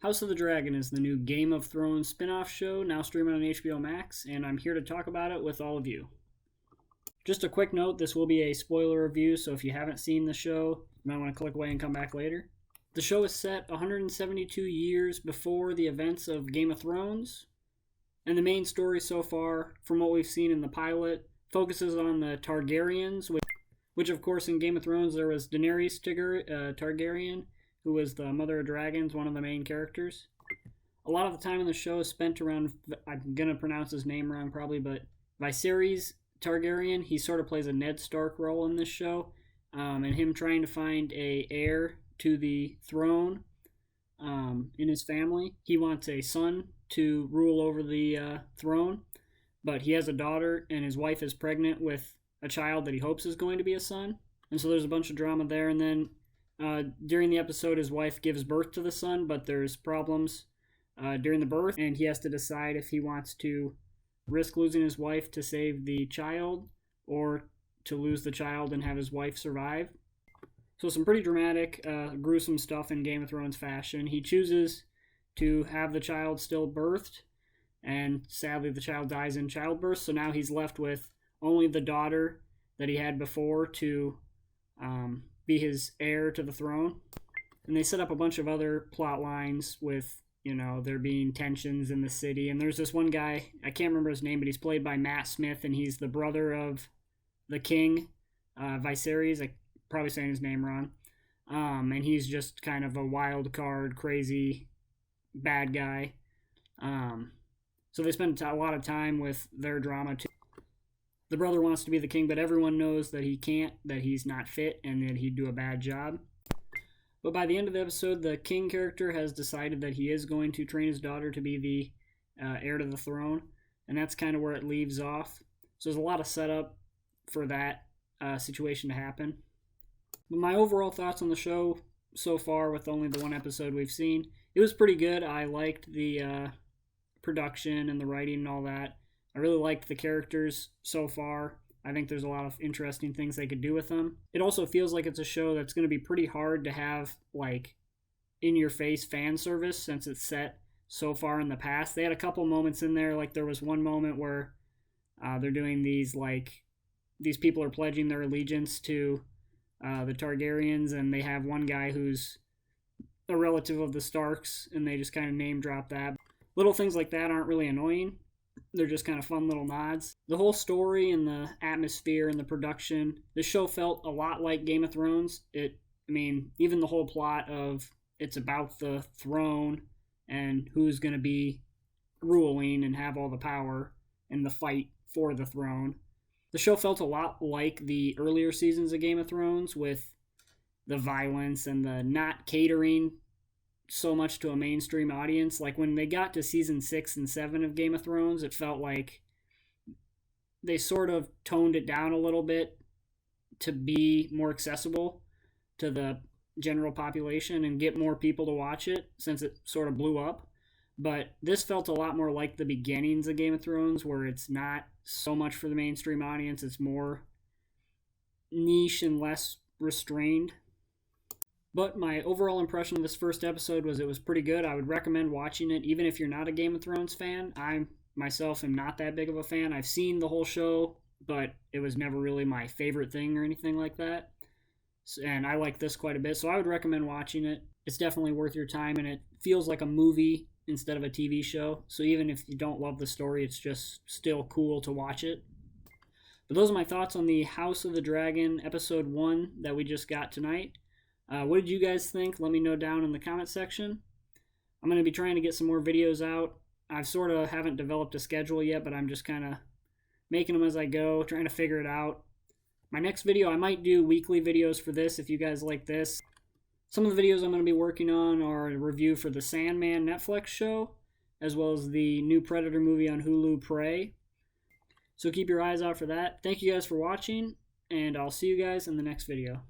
House of the Dragon is the new Game of Thrones spin-off show now streaming on HBO Max, and I'm here to talk about it with all of you. Just a quick note, this will be a spoiler review, so if you haven't seen the show, you might want to click away and come back later. The show is set 172 years before the events of Game of Thrones, and the main story so far, from what we've seen in the pilot, focuses on the Targaryens, which of course in Game of Thrones there was Daenerys Targaryen, who was the Mother of Dragons, one of the main characters. A lot of the time in the show is spent around, I'm going to pronounce his name wrong probably, but Viserys Targaryen. He sort of plays a Ned Stark role in this show, and him trying to find a heir to the throne in his family. He wants a son to rule over the throne, but he has a daughter, and his wife is pregnant with a child that he hopes is going to be a son. And so there's a bunch of drama there, and then during the episode, his wife gives birth to the son, but there's problems during the birth, and he has to decide if he wants to risk losing his wife to save the child or to lose the child and have his wife survive. So some pretty dramatic, gruesome stuff in Game of Thrones fashion. He chooses to have the child still birthed, and sadly the child dies in childbirth, so now he's left with only the daughter that he had before to be his heir to the throne. And they set up a bunch of other plot lines with, there being tensions in the city. And there's this one guy, I can't remember his name, but he's played by Matt Smith, and he's the brother of the king, Viserys. I'm probably saying his name wrong. And he's just kind of a wild card, crazy, bad guy. So they spend a lot of time with their drama too. The brother wants to be the king, but everyone knows that he can't, that he's not fit, and that he'd do a bad job. But by the end of the episode, the king character has decided that he is going to train his daughter to be the heir to the throne, and that's kind of where it leaves off. So there's a lot of setup for that situation to happen. But my overall thoughts on the show so far, with only the one episode we've seen, it was pretty good. I liked the production and the writing and all that. I really liked the characters so far. I think there's a lot of interesting things they could do with them. It also feels like it's a show that's going to be pretty hard to have, in-your-face fan service, since it's set so far in the past. They had a couple moments in there, there was one moment where they're doing these people are pledging their allegiance to the Targaryens, and they have one guy who's a relative of the Starks, and they just kind of name drop that. Little things like that aren't really annoying. They're just kind of fun little nods. The whole story and the atmosphere and the production, the show felt a lot like Game of Thrones. Even the whole plot of it's about the throne and who's going to be ruling and have all the power and the fight for the throne. The show felt a lot like the earlier seasons of Game of Thrones, with the violence and the not catering so much to a mainstream audience. Like when they got to season 6 and 7 of Game of Thrones, it felt like they sort of toned it down a little bit to be more accessible to the general population and get more people to watch it, since it sort of blew up. But this felt a lot more like the beginnings of Game of Thrones, where it's not so much for the mainstream audience, it's more niche and less restrained. But my overall impression of this first episode was it was pretty good. I would recommend watching it, even if you're not a Game of Thrones fan. I myself am not that big of a fan. I've seen the whole show, but it was never really my favorite thing or anything like that. And I like this quite a bit, so I would recommend watching it. It's definitely worth your time, and it feels like a movie instead of a TV show. So even if you don't love the story, it's just still cool to watch it. But those are my thoughts on the House of the Dragon episode 1 that we just got tonight. What did you guys think? Let me know down in the comment section. I'm going to be trying to get some more videos out. I sort of haven't developed a schedule yet, but I'm just kind of making them as I go, trying to figure it out. My next video, I might do weekly videos for this if you guys like this. Some of the videos I'm going to be working on are a review for the Sandman Netflix show, as well as the new Predator movie on Hulu, Prey. So keep your eyes out for that. Thank you guys for watching, and I'll see you guys in the next video.